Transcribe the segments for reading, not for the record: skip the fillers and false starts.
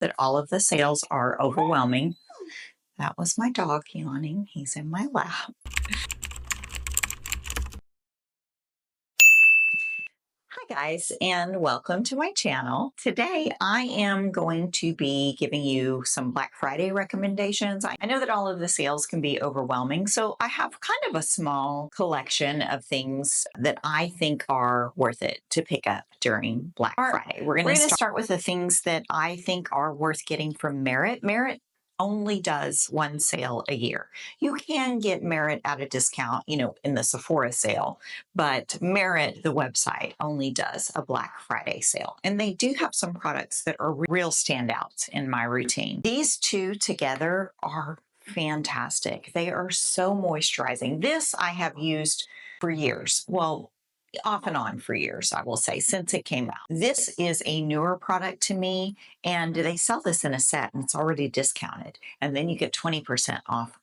that all of the sales are overwhelming. That was my dog yawning. He's in my lap. Hi guys, and welcome to my channel. Today I am going to be giving you some Black Friday recommendations. I know that all of the sales can be overwhelming, so I have kind of a small collection of things that I think are worth it to pick up during Black Friday. We're going to start with the things that I think are worth getting from Merit. Merit only does one sale a year. You can get Merit at a discount, in the Sephora sale, but Merit, the website, only does a Black Friday sale. And they do have some products that are real standouts in my routine. These two together are fantastic. They are so moisturizing. This I have used for years. Well, off and on for years, I will say, since it came out. This is a newer product to me, and they sell this in a set and it's already discounted. And then you get 20% off,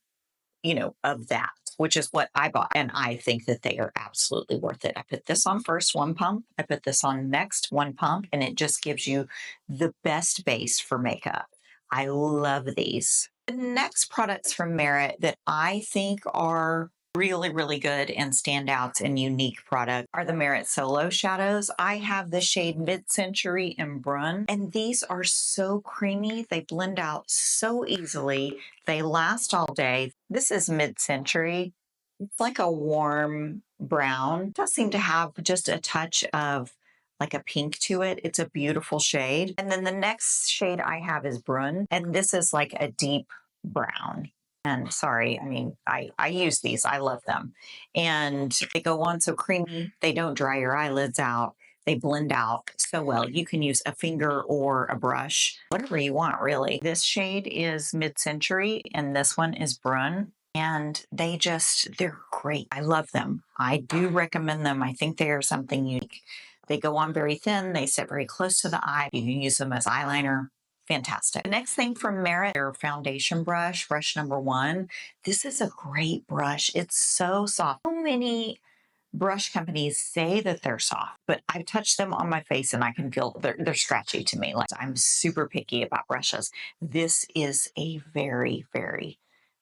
of that, which is what I bought. And I think that they are absolutely worth it. I put this on first, one pump. I put this on next, one pump, and it just gives you the best base for makeup. I love these. The next products from Merit that I think are really, really good and standouts and unique product are the Merit Solo Shadows. I have the shade Mid-Century and Brun, and these are so creamy. They blend out so easily. They last all day. This is Mid-Century. It's like a warm brown. It does seem to have just a touch of like a pink to it. It's a beautiful shade. And then the next shade I have is Brun, and this is like a deep brown. And sorry, I use these. I love them. And they go on so creamy. They don't dry your eyelids out. They blend out so well. You can use a finger or a brush, whatever you want, really. This shade is Mid-Century, and this one is Brun. And they're great. I love them. I do recommend them. I think they are something unique. They go on very thin. They sit very close to the eye. You can use them as eyeliner. Fantastic. The next thing from Merit, their foundation brush number 1. This is a great brush. It's so soft. So many brush companies say that they're soft, but I've touched them on my face and I can feel they're scratchy to me. Like, I'm super picky about brushes. This is a very, very,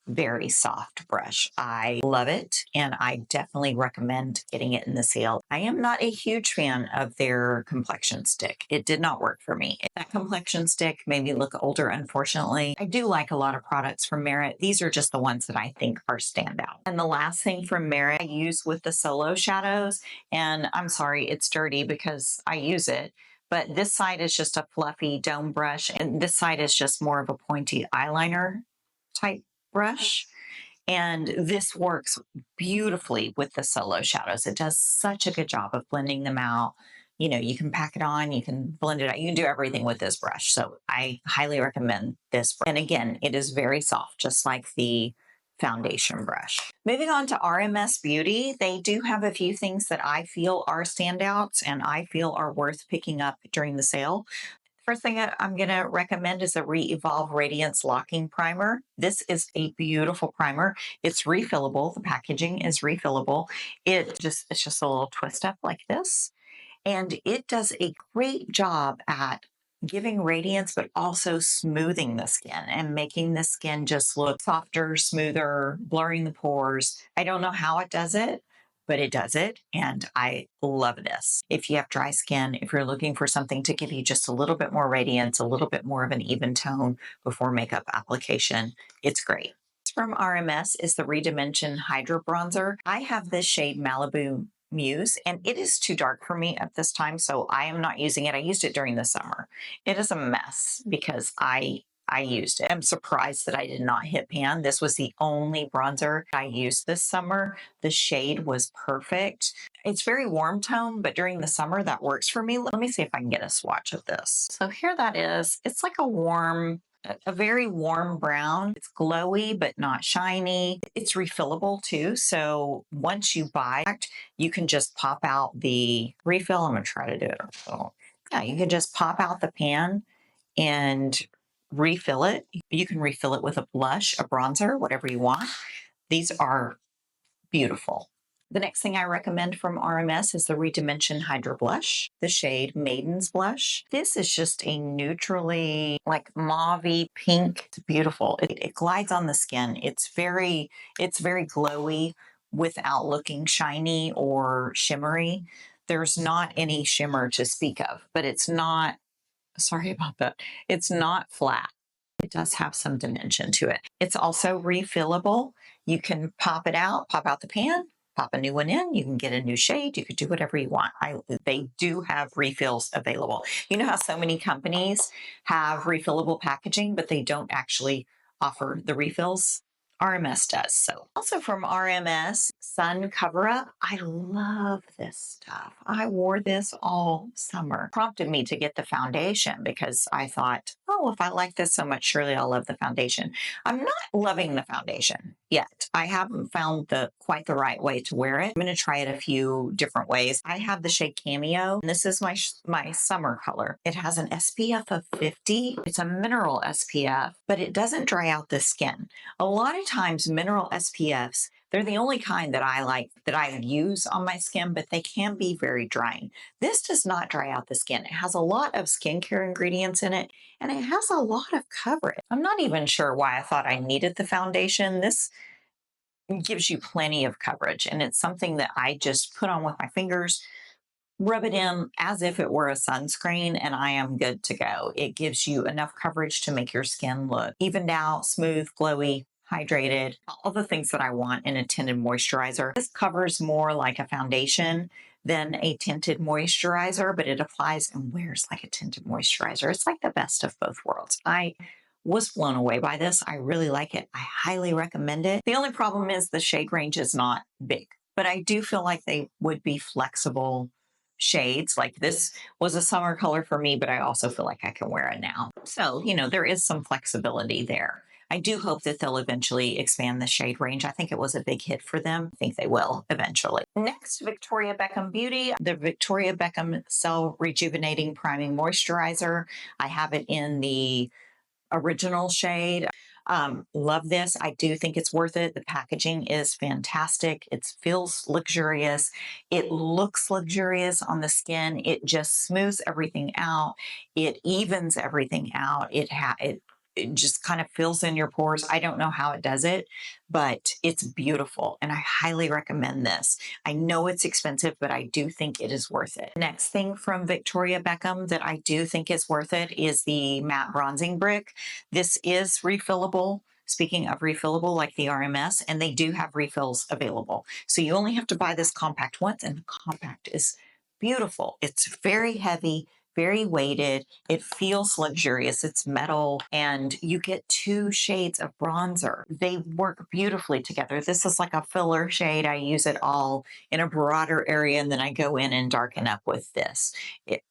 very soft brush. I love it, and I definitely recommend getting it in the sale. I am not a huge fan of their complexion stick. It did not work for me. That complexion stick made me look older, unfortunately. I do like a lot of products from Merit. These are just the ones that I think are standout. And the last thing from Merit I use with the Solo Shadows, and I'm sorry, it's dirty because I use it, but this side is just a fluffy dome brush, and this side is just more of a pointy eyeliner type brush. And this works beautifully with the Solo Shadows. It does such a good job of blending them out. You can pack it on, you can blend it out, you can do everything with this brush. So I highly recommend this. And again, it is very soft, just like the foundation brush. Moving on to RMS Beauty, they do have a few things that I feel are standouts and I feel are worth picking up during the sale. First thing I'm going to recommend is a Re-Evolve Radiance Locking Primer. This is a beautiful primer. It's refillable. The packaging is refillable. It's just a little twist up like this. And it does a great job at giving radiance, but also smoothing the skin and making the skin just look softer, smoother, blurring the pores. I don't know how it does it, but it does it, and I love this. If you have dry skin, if you're looking for something to give you just a little bit more radiance, a little bit more of an even tone before makeup application, it's great. From RMS is the Redimension Hydra Bronzer. I have this shade Malibu Muse, and it is too dark for me at this time, so I am not using it. I used it during the summer. It is a mess because I used it. I'm surprised that I did not hit pan. This was the only bronzer I used this summer. The shade was perfect. It's very warm tone, but during the summer that works for me. Let me see if I can get a swatch of this. So here that is. It's like a very warm brown. It's glowy, but not shiny. It's refillable too. So once you buy it, you can just pop out the refill. I'm going to try to do it. So, yeah, you can just pop out the pan and refill it. You can refill it with a blush, a bronzer, whatever you want. These are beautiful. The next thing I recommend from RMS is the Redimension Hydra Blush, the shade Maiden's Blush. This is just a neutrally like mauve pink. It's beautiful. It glides on the skin. It's very glowy without looking shiny or shimmery. There's not any shimmer to speak of, but it's not, sorry about that. It's not flat. It does have some dimension to it. It's also refillable. You can pop out the pan, pop a new one in. You can get a new shade. You could do whatever you want. They do have refills available. You know how so many companies have refillable packaging, but they don't actually offer the refills? RMS does. So also from RMS, Sun Cover Up. I love this stuff. I wore this all summer. Prompted me to get the foundation because I thought, oh, if I like this so much, surely I'll love the foundation. I'm not loving the foundation yet. I haven't found quite the right way to wear it. I'm going to try it a few different ways. I have the shade Cameo, and this is my summer color. It has an SPF of 50. It's a mineral SPF, but it doesn't dry out the skin. A lot of times mineral SPFs, they're the only kind that I like, that I use on my skin, but they can be very drying. This does not dry out the skin. It has a lot of skincare ingredients in it, and it has a lot of coverage. I'm not even sure why I thought I needed the foundation. This gives you plenty of coverage, and it's something that I just put on with my fingers, rub it in as if it were a sunscreen, and I am good to go. It gives you enough coverage to make your skin look evened out, smooth, glowy, hydrated, all the things that I want in a tinted moisturizer. This covers more like a foundation than a tinted moisturizer, but it applies and wears like a tinted moisturizer. It's like the best of both worlds. I was blown away by this. I really like it. I highly recommend it. The only problem is the shade range is not big, but I do feel like they would be flexible shades. Like this was a summer color for me, but I also feel like I can wear it now. So, there is some flexibility there. I do hope that they'll eventually expand the shade range. I think it was a big hit for them. I think they will eventually. Next, Victoria Beckham Beauty, the Victoria Beckham Cell Rejuvenating Priming Moisturizer. I have it in the original shade. Love this. I do think it's worth it. The packaging is fantastic. It feels luxurious. It looks luxurious on the skin. It just smooths everything out. It evens everything out. It just kind of fills in your pores. I don't know how it does it, but it's beautiful, and I highly recommend this. I know it's expensive, but I do think it is worth it. Next thing from Victoria Beckham that I do think is worth it is the matte bronzing brick. This is refillable. Speaking of refillable, like the RMS, and they do have refills available. So you only have to buy this compact once, and the compact is beautiful. It's very heavy, very weighted. It feels luxurious. It's metal, and you get 2 shades of bronzer. They work beautifully together. This is like a filler shade. I use it all in a broader area, and then I go in and darken up with this.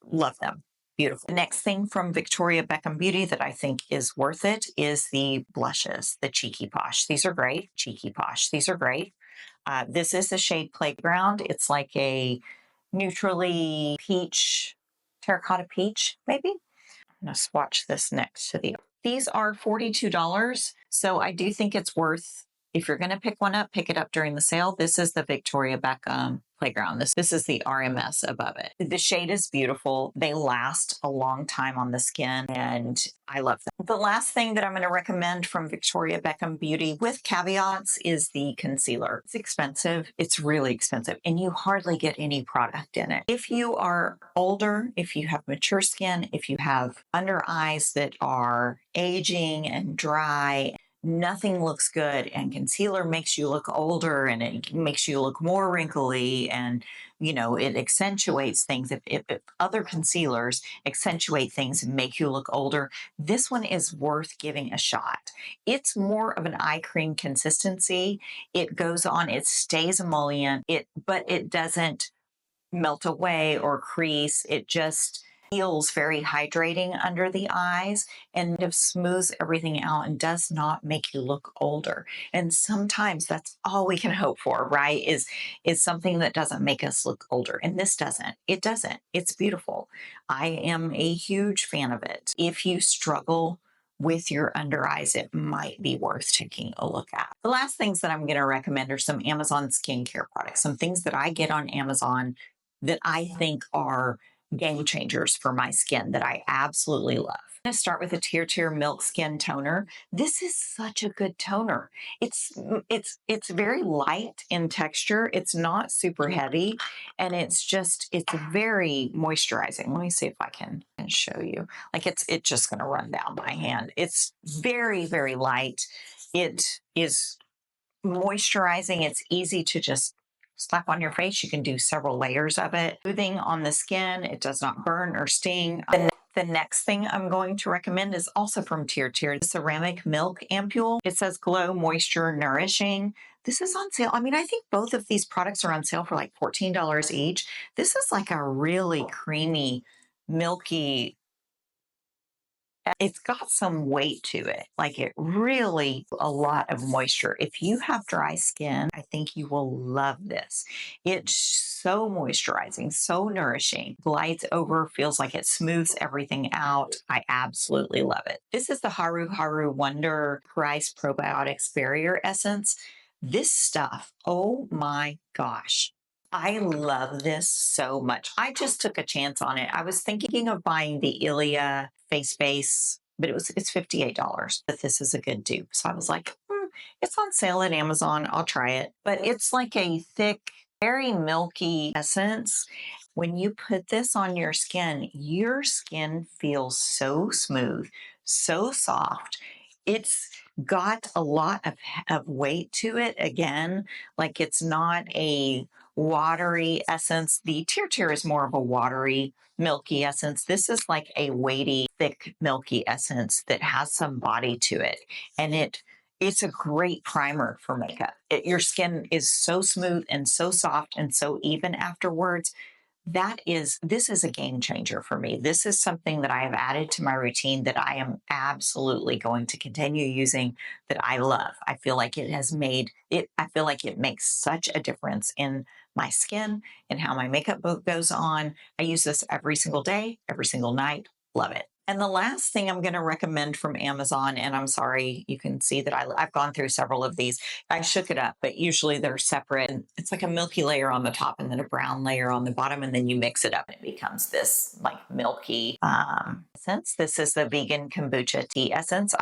Love them. Beautiful. The next thing from Victoria Beckham Beauty that I think is worth it is the blushes, the Cheeky Posh. These are great. Cheeky Posh. These are great. This is the shade Playground. It's like a neutrally peach, terracotta peach, maybe. I'm going to swatch this next to these are $42. So I do think it's worth, if you're going to pick one up, pick it up during the sale. This is the Victoria Beckham Playground. This is the RMS above it. The shade is beautiful. They last a long time on the skin, and I love them. The last thing that I'm going to recommend from Victoria Beckham Beauty with caveats is the concealer. It's expensive. It's really expensive, and you hardly get any product in it. If you are older, if you have mature skin, if you have under eyes that are aging and dry, nothing looks good, and concealer makes you look older, and it makes you look more wrinkly, and it accentuates things. If other concealers accentuate things and make you look older, this one is worth giving a shot. It's more of an eye cream consistency. It goes on, it stays emollient, but it doesn't melt away or crease. It just feels very hydrating under the eyes, and it smooths everything out and does not make you look older. And sometimes that's all we can hope for, right? Is something that doesn't make us look older. And this doesn't. It doesn't. It's beautiful. I am a huge fan of it. If you struggle with your under eyes, it might be worth taking a look at. The last things that I'm going to recommend are some Amazon skincare products, some things that I get on Amazon that I think are game changers for my skin that I absolutely love. I'm going to start with a Tier Milk Skin Toner. This is such a good toner. It's very light in texture. It's not super heavy, and it's very moisturizing. Let me see if I can show you. Like it's just going to run down my hand. It's very, very light. It is moisturizing. It's easy to just slap on your face. You can do several layers of it. Soothing on the skin. It does not burn or sting. The next thing I'm going to recommend is also from Tier, the Ceramic Milk Ampule. It says Glow Moisture Nourishing. This is on sale. I mean, I think both of these products are on sale for like $14 each. This is like a really creamy, milky, it's got some weight to it. Like it really, a lot of moisture. If you have dry skin, I think you will love this. It's so moisturizing, so nourishing, glides over, feels like it smooths everything out. I absolutely love it. This is the Haru Haru Wonder Rice Probiotics Barrier Essence. This stuff, oh my gosh. I love this so much. I just took a chance on it. I was thinking of buying the Ilia face base, but it's $58. But this is a good dupe. So I was like, it's on sale at Amazon. I'll try it. But it's like a thick, very milky essence. When you put this on your skin feels so smooth, so soft. It's got a lot of weight to it. Again, like it's not a watery essence. The Tier is more of a watery, milky essence. This is like a weighty, thick, milky essence that has some body to it. And it's a great primer for makeup. Your skin is so smooth and so soft and so even afterwards. This is a game changer for me. This is something that I have added to my routine that I am absolutely going to continue using, that I love. I feel like I feel like it makes such a difference in my skin and how my makeup goes on. I use this every single day, every single night. Love it. And the last thing I'm going to recommend from Amazon, and I'm sorry, you can see that I've gone through several of these. I shook it up, but usually they're separate. And it's like a milky layer on the top and then a brown layer on the bottom, and then you mix it up and it becomes this like milky essence. This is the Vegan Kombucha Tea Essence.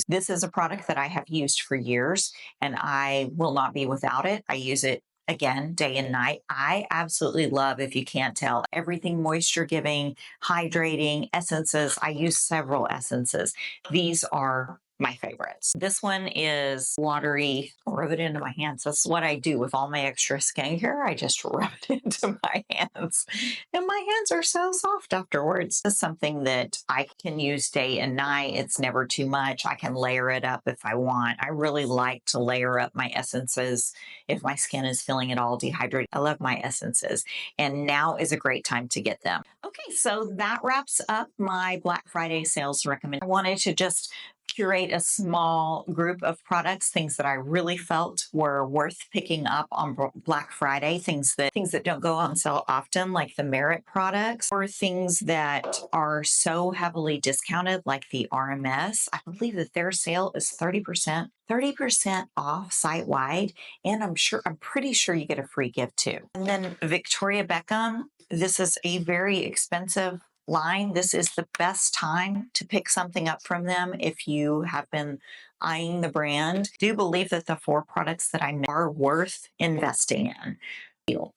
This is a product that I have used for years, and I will not be without it. I use it again, day and night. I absolutely love, if you can't tell, everything moisture giving, hydrating, essences. I use several essences. These are my favorites. This one is watery. I'll rub it into my hands. That's what I do with all my extra skincare. I just rub it into my hands, and my hands are so soft afterwards. This is something that I can use day and night. It's never too much. I can layer it up if I want. I really like to layer up my essences if my skin is feeling at all dehydrated. I love my essences, and now is a great time to get them. Okay, so that wraps up my Black Friday sales recommendation. I wanted to just curate a small group of products, things that I really felt were worth picking up on Black Friday, things that don't go on sale often, like the Merit products, or things that are so heavily discounted, like the RMS. I believe that their sale is 30% off site-wide, and I'm pretty sure you get a free gift too. And then Victoria Beckham, this is a very expensive line. This is the best time to pick something up from them if you have been eyeing the brand. I do believe that the 4 products that I know are worth investing in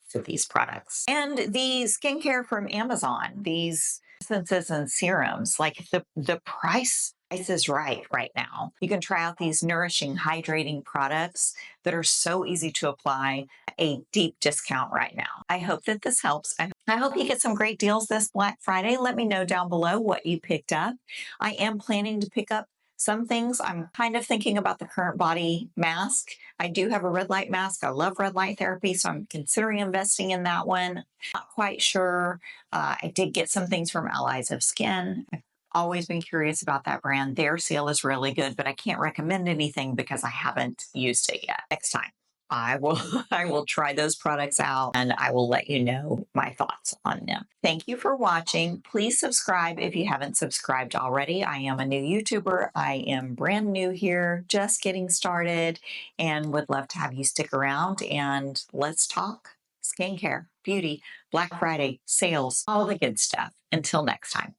for these products. And the skincare from Amazon, these essences and serums, like the price is right now. You can try out these nourishing, hydrating products that are so easy to apply, a deep discount right now. I hope that this helps. I hope you get some great deals this Black Friday. Let me know down below what you picked up. I am planning to pick up some things. I'm kind of thinking about the Current Body mask. I do have a red light mask. I love red light therapy, so I'm considering investing in that one. Not quite sure. I did get some things from Allies of Skin. I've always been curious about that brand. Their sale is really good, but I can't recommend anything because I haven't used it yet. Next time. I will I will try those products out and I will let you know my thoughts on them. Thank you for watching. Please subscribe if you haven't subscribed already. I am a new YouTuber. I am brand new here, just getting started, and would love to have you stick around and let's talk skincare, beauty, Black Friday, sales, all the good stuff. Until next time.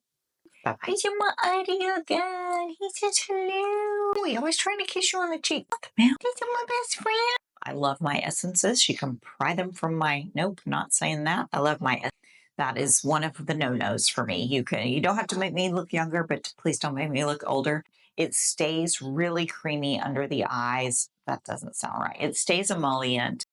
Bye-bye. He's in my idea again. He says hello. He always trying to kiss you on the cheek. What the hell? He's my best friend. I love my essences. You can pry them from my, nope, not saying that. I love my, that is one of the no-nos for me. You don't have to make me look younger, but please don't make me look older. It stays really creamy under the eyes. That doesn't sound right. It stays emollient.